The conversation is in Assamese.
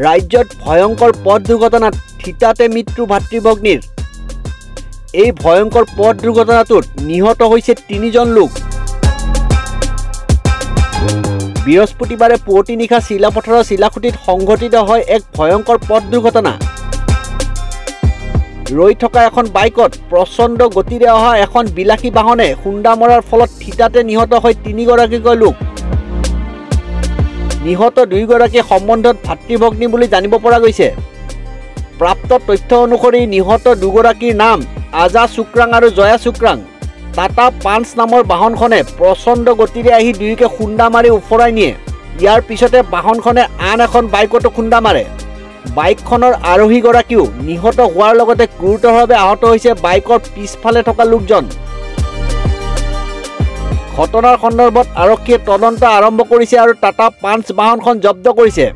ৰাজ্যত ভয়ংকৰ পথ দুৰ্ঘটনাত থিতাতে মৃত্যু ভাতৃভগ্নীৰ। এই ভয়ংকৰ পথ দুৰ্ঘটনাটোত নিহত হৈছে 3জন লোক। বৃহস্পতিবাৰে পুৱতি নিশা চিলাপথাৰৰ চিলাখুটিত সংঘটিত হয় এক ভয়ংকৰ পথ দুৰ্ঘটনা। ৰৈ থকা এখন বাইকত প্ৰচণ্ড গতিৰে অহা এখন বিলাসী বাহনে খুন্দা মৰাৰ ফলত থিতাতে নিহত হয় 3গৰাকীকৈ লোক। নিহত 2গৰাকী সম্বন্ধত ভাতৃভগ্নী বুলি জানিব পৰা গৈছে। প্ৰাপ্ত তথ্য অনুসৰি নিহত 2গৰাকীৰ নাম আজা শুক্ৰাং আৰু জয়া শুক্ৰাং। টাটা পাঞ্চ নামৰ বাহনখনে প্ৰচণ্ড গতিৰে আহি দুয়োকে খুন্দা মাৰি উফৰাই নিয়ে। ইয়াৰ পিছতে বাহনখনে আন এখন বাইকতো খুন্দা মাৰে। বাইকখনৰ আৰোহীগৰাকীও নিহত হোৱাৰ লগতে গুৰুতৰভাৱে আহত হৈছে বাইকৰ পিছফালে থকা লোকজন। ঘটনাৰ সন্দৰ্ভত আৰক্ষীয়ে তদন্ত আৰম্ভ কৰিছে আৰু টাটা পাঞ্চ বাহনখন জব্দ কৰিছে।